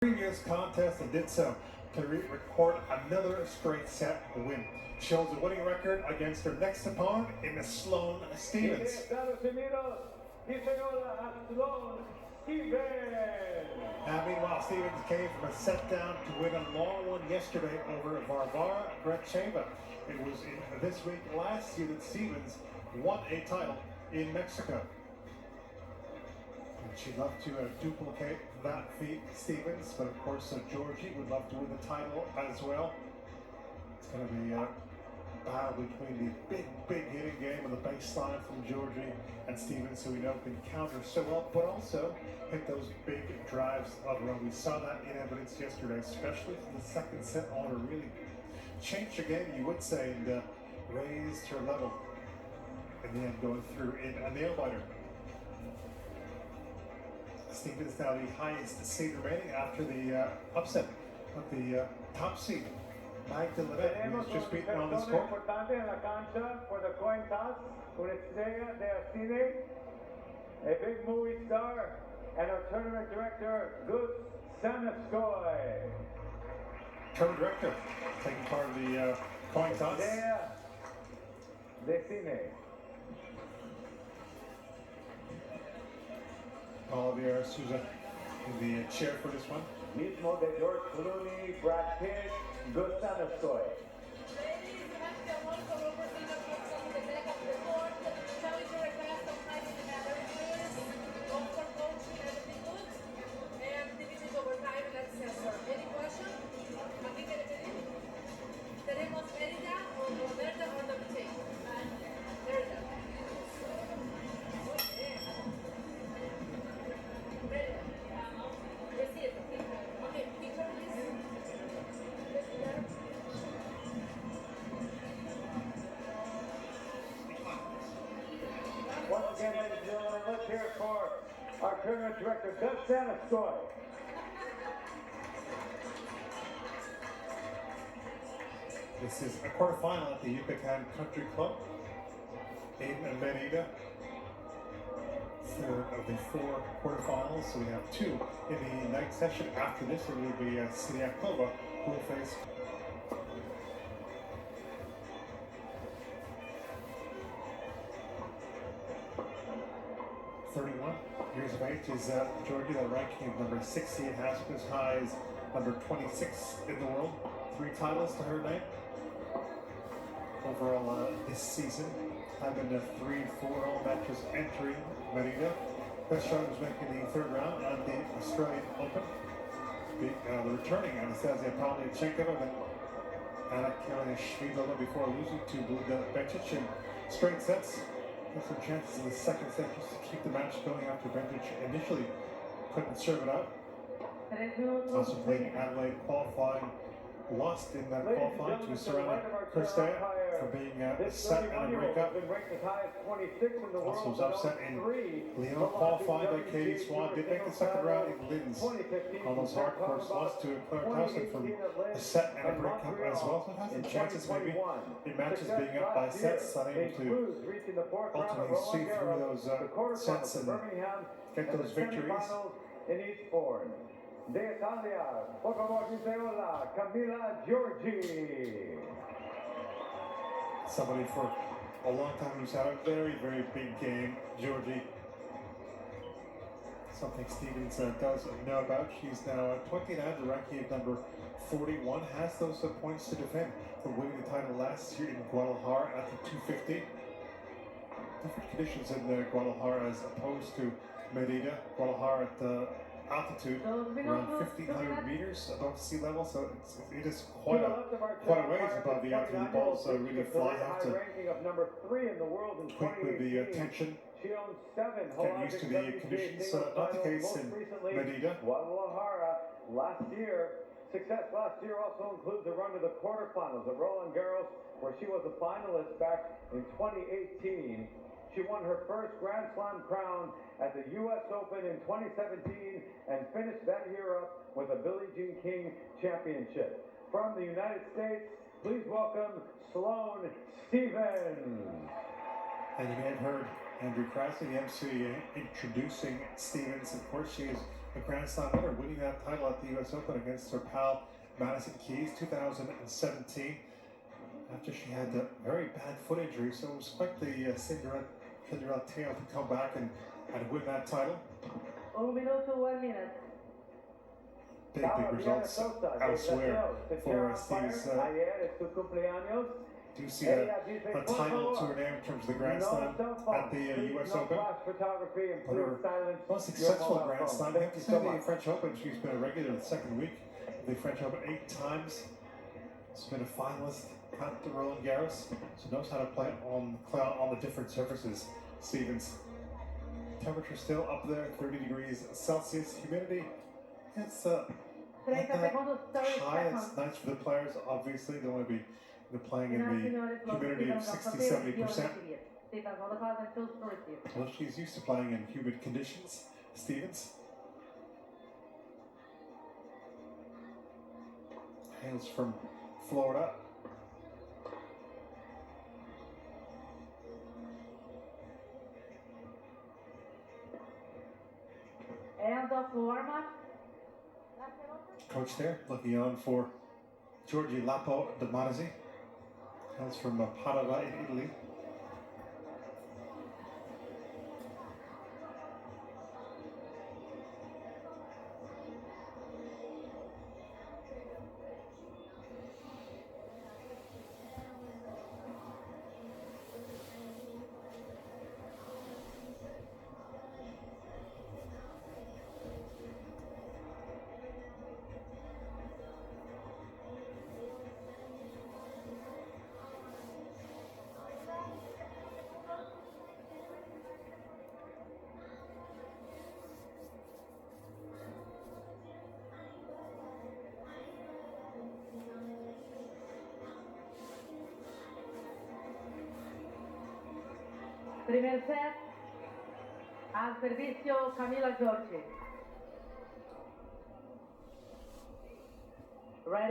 Previous contest and did so to record another straight set win. She holds a winning record against her next opponent in Sloane Stevens. Now meanwhile, Stevens came from a set down to win a long one yesterday over Varvara Gracheva. It was in this week last year that Stevens won a title in Mexico. And she'd love to duplicate that feat, Stevens, but of course Giorgi would love to win the title as well. It's going to be a battle between the big hitting game of the baseline from Giorgi and Stevens, who we know can counter so well, but also hit those big drives of her own. We saw that in evidence yesterday, especially from the second set on her. Really changed her game, you would say, and raised her level in the end, going through in a nail biter. Stevens now the highest seed remaining after the upset of the top seed, Magdalena, who was just beaten on this court. For the coin toss, una estrella de cine, a big movie star, and our tournament director, Gus Sanaskoy. Tournament director taking part of the coin toss. De cine. Olivier Souza in the chair for this one. Mismo de George Clooney, Brad Pitt, Gus Sanaskoy. Any question? Aquí quiere pedir. Tenemos Merida o Merida or the potato. Merida. Muy bien. Merida. Receive. Okay, picture please. Once again, ladies and gentlemen, let's hear it for our tournament director, Gus Sanaskoy. This is a quarterfinal at the Yucatan Country Club in Merida. Third of the four quarterfinals, so we have two in the night session. After this, it will be Siliakova, who will face years of age is Giorgi, the ranking of number 60. It has been as high as number 26 in the world. 3 titles to her name. Overall this season, having 3-4 all matches entering Merida. Best shot was making the third round on the Australian Open. The returning Anastasia Pavlyuchenkova and Anna Kalinashvili before losing to Buda Bencic in straight sets. Got some chances in the second set just to keep the match going after Bencic initially couldn't serve it out. Also playing Adelaide qualifying, lost in that qualifying to Serena Kirstein for being set and a breakup. Also was upset in Lyon qualifying by Katie Swan. Did make the second round in Linz. On those hard courts, lost to Claire Towson from a set and a breakup as well. So it has some chances maybe in matches being up by sets, unable to ultimately see through those sets and get those victories. In Eastbourne. De Italia, por favor, dice hola, Camila Giorgi. Somebody for a long time who's had a very big game, Giorgi. Something Stevens does know about. She's now 29, the ranking of number 41, has those points to defend from winning the title last year in Guadalajara at the 250. Different conditions in Guadalajara as opposed to Merida. Guadalajara at the altitude around 1,500 meters above sea level, so it is quite a ways above the altitude. The balls really fly. Have to quick with the tension, get used to the conditions. Not the case in Merida. Guadalajara last year. Success last year also includes a run to the quarterfinals of Roland Garros, where she was a finalist back in 2018. She won her first Grand Slam crown at the U.S. Open in 2017 and finished that year up with a Billie Jean King championship. From the United States, please welcome Sloane Stevens. And you may have heard Andrew Krause, the MC, introducing Stevens. Of course, she is a Grand Slam winner, winning that title at the U.S. Open against her pal Madison Keys, 2017, after she had a very bad foot injury. So it was quite the Cinderella tale to come back and win that title. 1 minuto, 1 minute. Big results elsewhere for Steve's. Do see a title to her name in terms of the Grand Slam at the U.S. Open. But her most successful Grand Slam, I have to say, the French Open. She's been a regular the second week of the French Open 8 times. She's been a finalist at the Roland Garros, so knows how to play on the different surfaces. Stevens. Temperature still up there, 30 degrees Celsius. Humidity, it's not that high. It's nice for the players. Obviously, they want to be playing in the humidity of 60-70%. Well, she's used to playing in humid conditions. Stevens hails from Florida. End of warm-up. Coach there, looking on for Giorgi Lapo de Marzi. Hails from Padova in Italy. Primer set, al servicio Camila Giorgi. Ready?